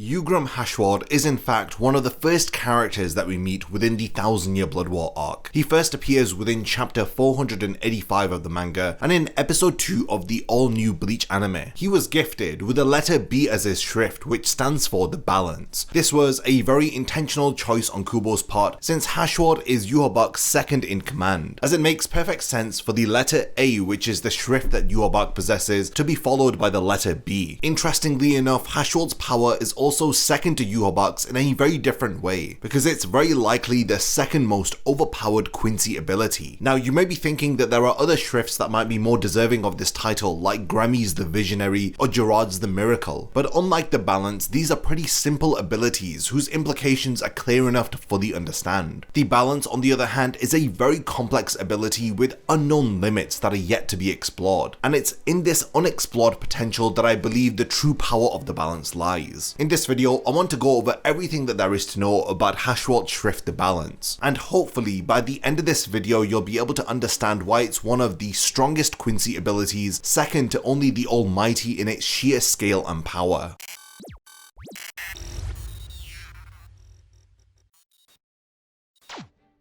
Jugram Haschwalth is in fact one of the first characters that we meet within the 1000-Year Blood War arc. He first appears within chapter 485 of the manga and in episode 2 of the all-new Bleach anime. He was gifted with the letter B as his shrift, which stands for the balance. This was a very intentional choice on Kubo's part since Haschwalth is Yhwach's second in command, as it makes perfect sense for the letter A, which is the shrift that Yhwach possesses, to be followed by the letter B. Interestingly enough, Haschwalth's power is also second to Yhwach's in a very different way, because it's very likely the second most overpowered Quincy ability. Now, you may be thinking that there are other shrifts that might be more deserving of this title, like Gremmy's the Visionary or Gerard's the Miracle, but unlike the balance, these are pretty simple abilities whose implications are clear enough to fully understand. The balance, on the other hand, is a very complex ability with unknown limits that are yet to be explored, and it's in this unexplored potential that I believe the true power of the balance lies. In this video, I want to go over everything that there is to know about Haschwalth's shrift the balance, and hopefully by the end of this video you'll be able to understand why it's one of the strongest Quincy abilities, second to only the Almighty in its sheer scale and power.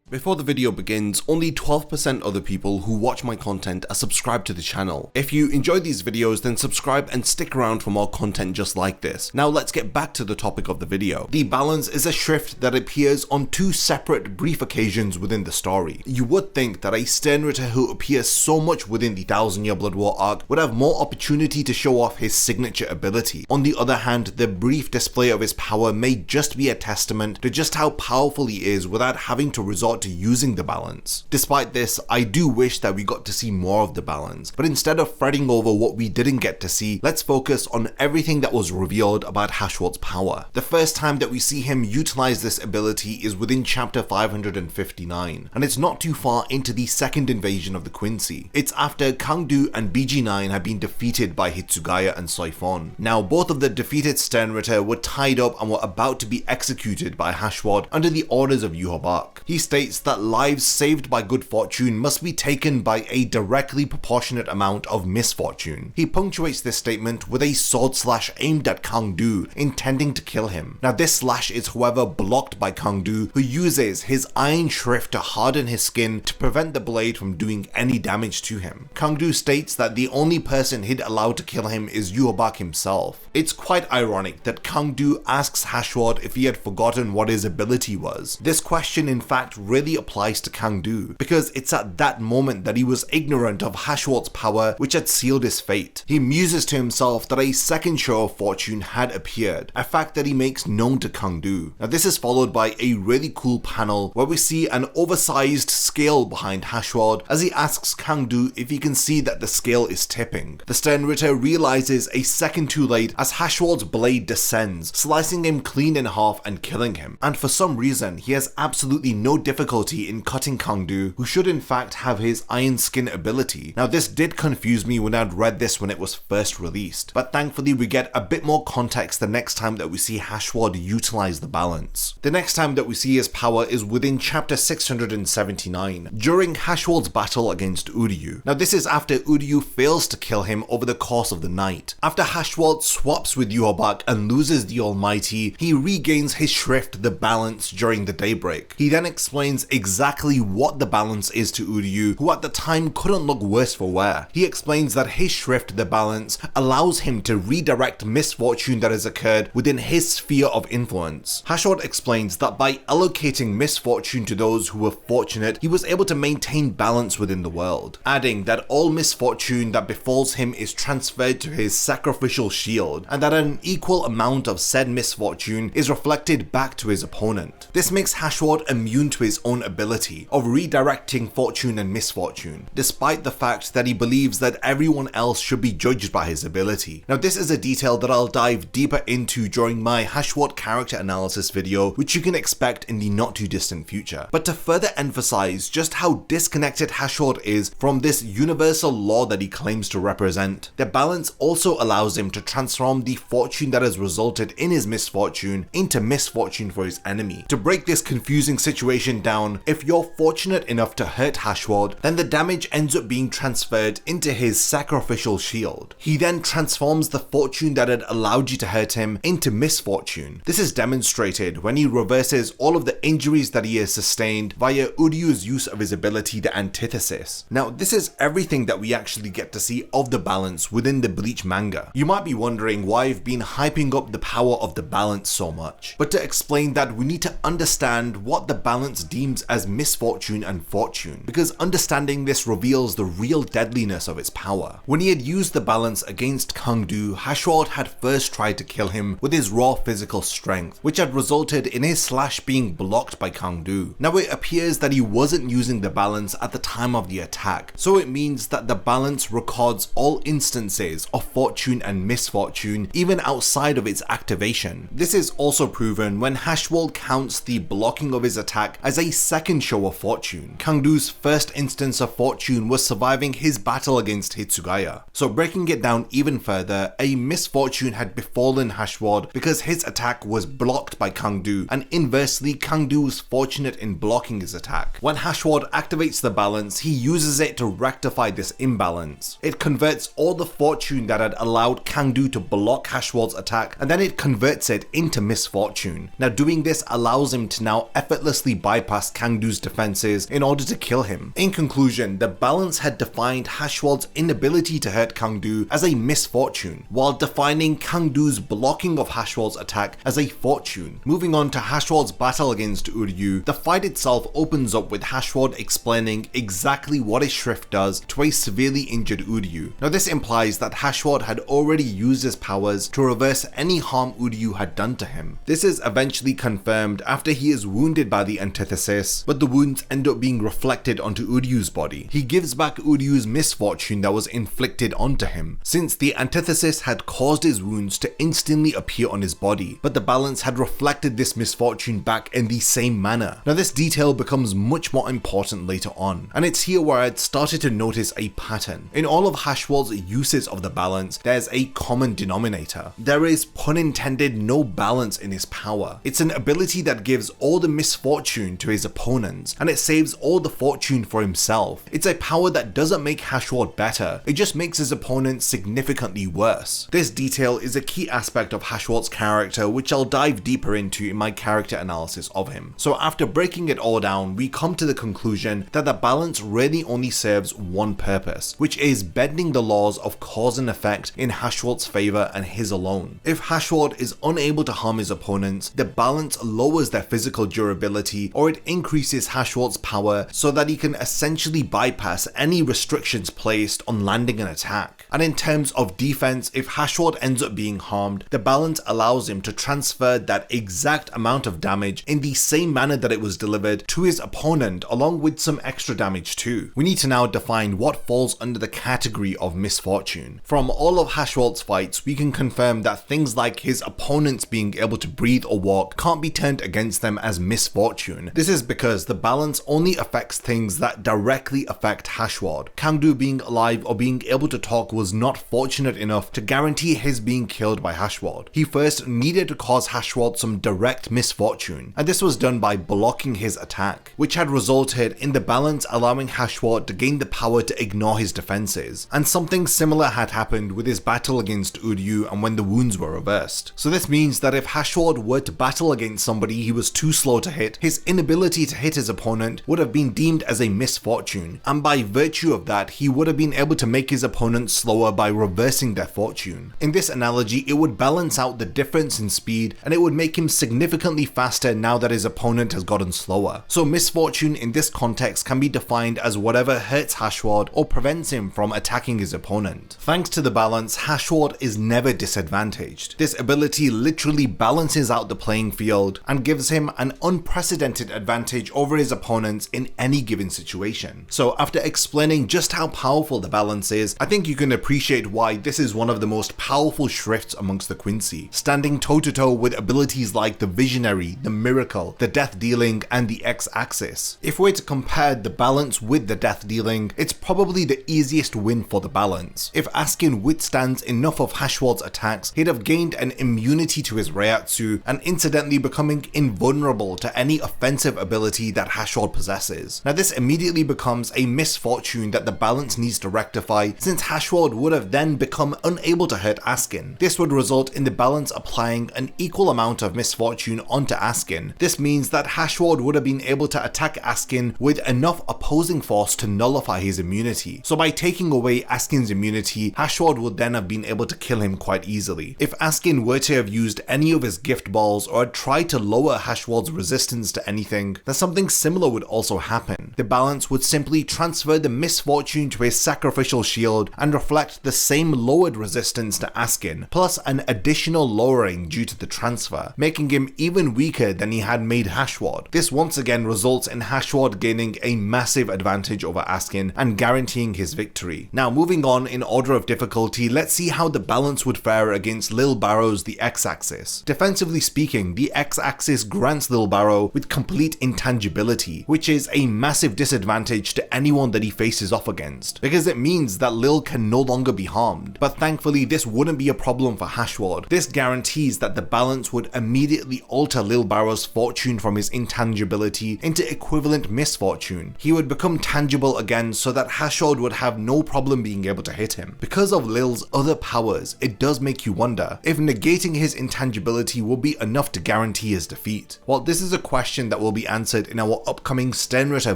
Before the video begins, only 12% of the people who watch my content are subscribed to the channel. If you enjoy these videos, then subscribe and stick around for more content just like this. Now let's get back to the topic of the video. The balance is a shrift that appears on two separate brief occasions within the story. You would think that a Sternritter who appears so much within the 1000-Year Blood War arc would have more opportunity to show off his signature ability. On the other hand, the brief display of his power may just be a testament to just how powerful he is without having to resort to using the balance. Despite this, I do wish that we got to see more of the balance, but instead of fretting over what we didn't get to see, let's focus on everything that was revealed about Haschwalth's power. The first time that we see him utilize this ability is within chapter 559, and it's not too far into the second invasion of the Quincy. It's after Kangdu and BG9 have been defeated by Hitsugaya and Soifon. Now, both of the defeated Sternritter were tied up and were about to be executed by Haschwalth under the orders of Yhwach. He states that lives saved by good fortune must be taken by a directly proportionate amount of misfortune. He punctuates this statement with a sword slash aimed at Kangdu, intending to kill him. Now this slash is however blocked by Kangdu, who uses his iron shrift to harden his skin to prevent the blade from doing any damage to him. Kangdu states that the only person he'd allow to kill him is Yhwach himself. It's quite ironic that Kangdu asks Haschwalth if he had forgotten what his ability was. This question in fact really applies to Kangdu, because it's at that moment that he was ignorant of Haschwalth's power which had sealed his fate. He muses to himself that a second show of fortune had appeared, a fact that he makes known to Kangdu. Now this is followed by a really cool panel where we see an oversized scale behind Haschwalth as he asks Kangdu if he can see that the scale is tipping. The Sternritter realizes a second too late as Haschwalth's blade descends, slicing him clean in half and killing him, and for some reason he has absolutely no difficulty in cutting Kangdu, who should in fact have his iron skin ability. Now this did confuse me when I'd read this when it was first released, but thankfully we get a bit more context the next time that we see Haschwalth utilize the balance. The next time that we see his power is within chapter 679, during Haschwalth's battle against Uryu. Now this is after Uryu fails to kill him over the course of the night. After Haschwalth swaps with Yhwach and loses the Almighty, he regains his shrift the balance during the daybreak. He then explains exactly what the balance is to Uryu, who at the time couldn't look worse for wear. He explains that his shrift the balance allows him to redirect misfortune that has occurred within his sphere of influence. Haschwalth explains that by allocating misfortune to those who were fortunate, he was able to maintain balance within the world, adding that all misfortune that befalls him is transferred to his sacrificial shield, and that an equal amount of said misfortune is reflected back to his opponent. This makes Haschwalth immune to his own ability of redirecting fortune and misfortune, despite the fact that he believes that everyone else should be judged by his ability. Now this is a detail that I'll dive deeper into during my Haschwalth character analysis video, which you can expect in the not too distant future. But to further emphasize just how disconnected Haschwalth is from this universal law that he claims to represent, the balance also allows him to transform the fortune that has resulted in his misfortune into misfortune for his enemy. To break this confusing situation down down, if you're fortunate enough to hurt Haschwalth, then the damage ends up being transferred into his sacrificial shield. He then transforms the fortune that had allowed you to hurt him into misfortune. This is demonstrated when he reverses all of the injuries that he has sustained via Uryu's use of his ability, the Antithesis. Now, this is everything that we actually get to see of the balance within the Bleach manga. You might be wondering why I've been hyping up the power of the balance so much, but to explain that, we need to understand what the balance deems as misfortune and fortune, because understanding this reveals the real deadliness of its power. When he had used the balance against Kangdu, Haschwalth had first tried to kill him with his raw physical strength, which had resulted in his slash being blocked by Kangdu. Now it appears that he wasn't using the balance at the time of the attack, so it means that the balance records all instances of fortune and misfortune even outside of its activation. This is also proven when Haschwalth counts the blocking of his attack as a second show of fortune. Kangdu's first instance of fortune was surviving his battle against Hitsugaya. So breaking it down even further, a misfortune had befallen Haschwalth because his attack was blocked by Kangdu, and inversely Kangdu was fortunate in blocking his attack. When Haschwalth activates the balance, he uses it to rectify this imbalance. It converts all the fortune that had allowed Kangdu to block Haschwalth's attack, and then it converts it into misfortune. Now doing this allows him to now effortlessly bypass Kangdu's defenses in order to kill him. In conclusion, the balance had defined Haschwalth's inability to hurt Kangdu as a misfortune, while defining Kangdu's blocking of Haschwalth's attack as a fortune. Moving on to Haschwalth's battle against Uryu, the fight itself opens up with Haschwalth explaining exactly what his shrift does to a severely injured Uryu. Now this implies that Haschwalth had already used his powers to reverse any harm Uryu had done to him. This is eventually confirmed after he is wounded by the Antithesis, but the wounds end up being reflected onto Uryu's body. He gives back Uryu's misfortune that was inflicted onto him, since the Antithesis had caused his wounds to instantly appear on his body, but the balance had reflected this misfortune back in the same manner. Now this detail becomes much more important later on, and it's here where I'd started to notice a pattern. In all of Haschwalth's uses of the balance, there's a common denominator. There is, pun intended, no balance in his power. It's an ability that gives all the misfortune to his opponents, and it saves all the fortune for himself. It's a power that doesn't make Haschwalth better, it just makes his opponent significantly worse. This detail is a key aspect of Haschwalth's character, which I'll dive deeper into in my character analysis of him. So after breaking it all down, we come to the conclusion that the balance really only serves one purpose, which is bending the laws of cause and effect in Haschwalth's favor and his alone. If Haschwalth is unable to harm his opponents, the balance lowers their physical durability, or it increases Haschwalth's power so that he can essentially bypass any restrictions placed on landing an attack. And in terms of defense, if Haschwalth ends up being harmed, the balance allows him to transfer that exact amount of damage in the same manner that it was delivered to his opponent, along with some extra damage too. We need to now define what falls under the category of misfortune. From all of Haschwalth's fights, we can confirm that things like his opponents being able to breathe or walk can't be turned against them as misfortune. This is because the balance only affects things that directly affect Haschwalth. Kangdu being alive or being able to talk was not fortunate enough to guarantee his being killed by Haschwalth. He first needed to cause Haschwalth some direct misfortune, and this was done by blocking his attack, which had resulted in the balance allowing Haschwalth to gain the power to ignore his defenses. And something similar had happened with his battle against Uryu and when the wounds were reversed. So this means that if Haschwalth were to battle against somebody he was too slow to hit, his inability to hit his opponent would have been deemed as a misfortune, and by virtue of that he would have been able to make his opponent slower by reversing their fortune. In this analogy, it would balance out the difference in speed, and it would make him significantly faster now that his opponent has gotten slower. So misfortune in this context can be defined as whatever hurts Haschwalth or prevents him from attacking his opponent. Thanks to the balance, Haschwalth is never disadvantaged. This ability literally balances out the playing field and gives him an unprecedented advantage over his opponents in any given situation. So after explaining just how powerful the balance is, I think you can appreciate why this is one of the most powerful schrifts amongst the Quincy, standing toe-to-toe with abilities like the Visionary, the Miracle, the Death Dealing, and the X-Axis. If we're to compare the balance with the Death Dealing, it's probably the easiest win for the balance. If Askin withstands enough of Haschwalth's attacks, he'd have gained an immunity to his Reiatsu and incidentally becoming invulnerable to any offensive ability that Haschwalth possesses. Now this immediately becomes a misfortune that the balance needs to rectify, since Haschwalth would have then become unable to hurt Askin. This would result in the balance applying an equal amount of misfortune onto Askin. This means that Haschwalth would have been able to attack Askin with enough opposing force to nullify his immunity. So by taking away Askin's immunity, Haschwalth would then have been able to kill him quite easily. If Askin were to have used any of his gift balls or had tried to lower Haschwalth's resistance to anything, then something similar would also happen. The balance would simply transfer the misfortune to his sacrificial shield and reflect the same lowered resistance to Askin, plus an additional lowering due to the transfer, making him even weaker than he had made Haschwalth. This once again results in Haschwalth gaining a massive advantage over Askin and guaranteeing his victory. Now moving on in order of difficulty, let's see how the balance would fare against Lil Barrow's the X-axis. Defensively speaking, the X-axis grants Lil Barrow with complete intangibility, which is a massive disadvantage to anyone that he faces off against, because it means that Lil can no longer be harmed. But thankfully this wouldn't be a problem for Haschwalth. This guarantees that the balance would immediately alter Lil Barrow's fortune from his intangibility into equivalent misfortune. He would become tangible again so that Haschwalth would have no problem being able to hit him. Because of Lil's other powers, it does make you wonder if negating his intangibility will be enough to guarantee his defeat. Well, this is a question that will be answered in our upcoming Sternritter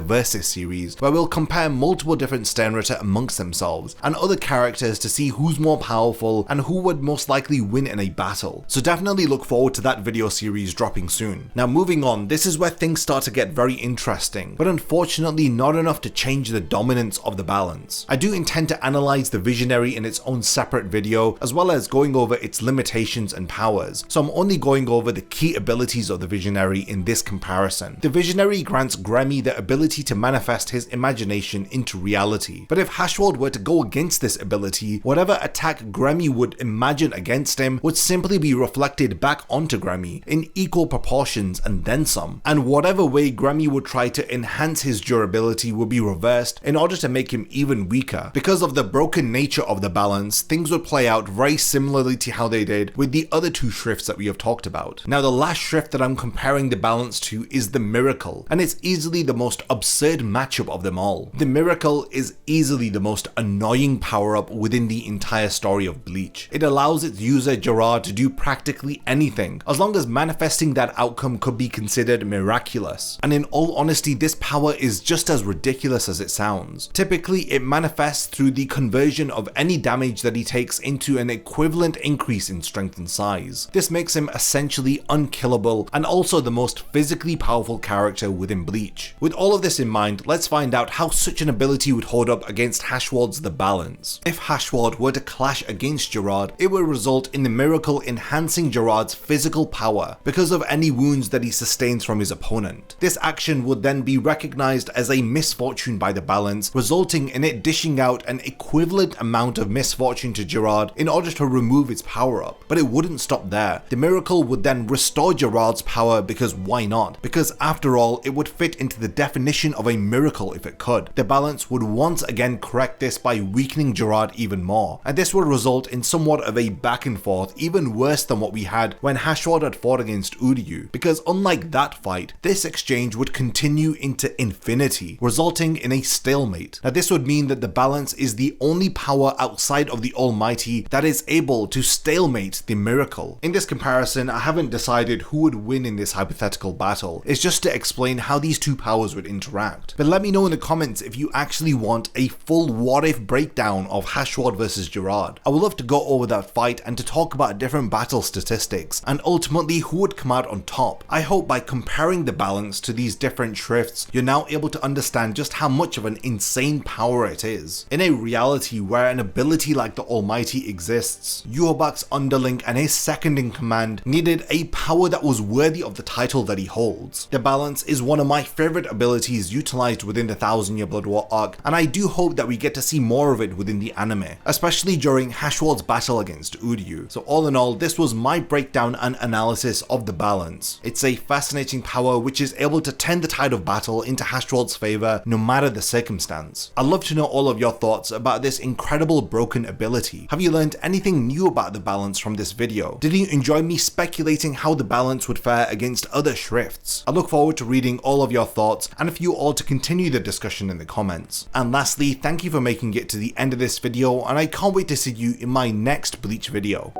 Versus series, where we'll compare multiple different Sternritter amongst themselves and other characters to see who's more powerful and who would most likely win in a battle. So definitely look forward to that video series dropping soon. Now moving on, this is where things start to get very interesting, but unfortunately not enough to change the dominance of the balance. I do intend to analyze the Visionary in its own separate video, as well as going over its limitations and powers, so I'm only going over the key abilities of the Visionary in this comparison. The Visionary grants Gremmy the ability to manifest his imagination into reality, but if Haschwalth were to go against this ability, whatever attack Gremmy would imagine against him would simply be reflected back onto Gremmy in equal proportions and then some, and whatever way Gremmy would try to enhance his durability would be reversed in order to make him even weaker. Because of the broken nature of the balance, things would play out very similarly to how they did with the other two schrifts that we have talked about. Now the last shrift that I'm comparing the balance to is the Miracle, and it's easily the most absurd matchup of them all. The Miracle is easily the most annoying power-up within the entire story of Bleach. It allows its user Gerard to do practically anything, as long as manifesting that outcome could be considered miraculous. And in all honesty, this power is just as ridiculous as it sounds. Typically, it manifests through the conversion of any damage that he takes into an equivalent increase in strength and size. This makes him essentially unkillable and also the most physically powerful character within Bleach. With all of this in mind, let's find out how such an ability would hold up against Haschwalth's The Balance. If Haschwalth were to clash against Gerard, it would result in the Miracle enhancing Gerard's physical power because of any wounds that he sustains from his opponent. This action would then be recognized as a misfortune by the balance, resulting in it dishing out an equivalent amount of misfortune to Gerard in order to remove its power up. But it wouldn't stop there. The Miracle would then restore Gerard's power, because why not? Because after all, it would fit into the definition of a miracle if it could. The balance would once again correct this by weakening Gerard even more, and this would result in somewhat of a back and forth, even worse than what we had when Haschwalth had fought against Uryu, because unlike that fight, this exchange would continue into infinity, resulting in a stalemate. Now this would mean that the balance is the only power outside of the Almighty that is able to stalemate the Miracle. In this comparison, I haven't decided who would win in this hypothetical battle. It's just to explain how these two powers would interact. But let me know in the comments if you actually want a full what-if breakdown of Haschwalth versus Gerard. I would love to go over that fight and to talk about different battle statistics and ultimately who would come out on top. I hope by comparing the balance to these different schrifts, you're now able to understand just how much of an insane power it is. In a reality where an ability like the Almighty exists, Yhwach's underling and his second in command needed a power that was worthy of the title that he holds. The balance is one of my favorite abilities utilized within the 1000 Year Blood War arc, and I do hope that we get to see more of it within the anime, especially during Haschwalth's battle against Uryu. So all in all, this was my breakdown and analysis of the balance. It's a fascinating power which is able to turn the tide of battle into Haschwalth's favor no matter the circumstance. I'd love to know all of your thoughts about this incredible broken ability. Have you learned anything new about the balance from this video? Did you enjoy me speculating how the balance would fare against other schrifts? I look forward forward to reading all of your thoughts and for you all to continue the discussion in the comments. And lastly, thank you for making it to the end of this video, and I can't wait to see you in my next Bleach video.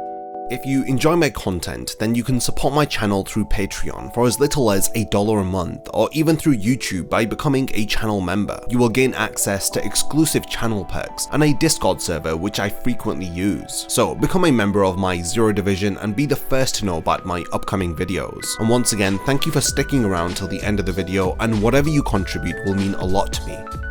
If you enjoy my content, then you can support my channel through Patreon for as little as $1 a month, or even through YouTube by becoming a channel member. You will gain access to exclusive channel perks and a Discord server which I frequently use. So become a member of my Zero Division and be the first to know about my upcoming videos. And once again, thank you for sticking around till the end of the video, and whatever you contribute will mean a lot to me.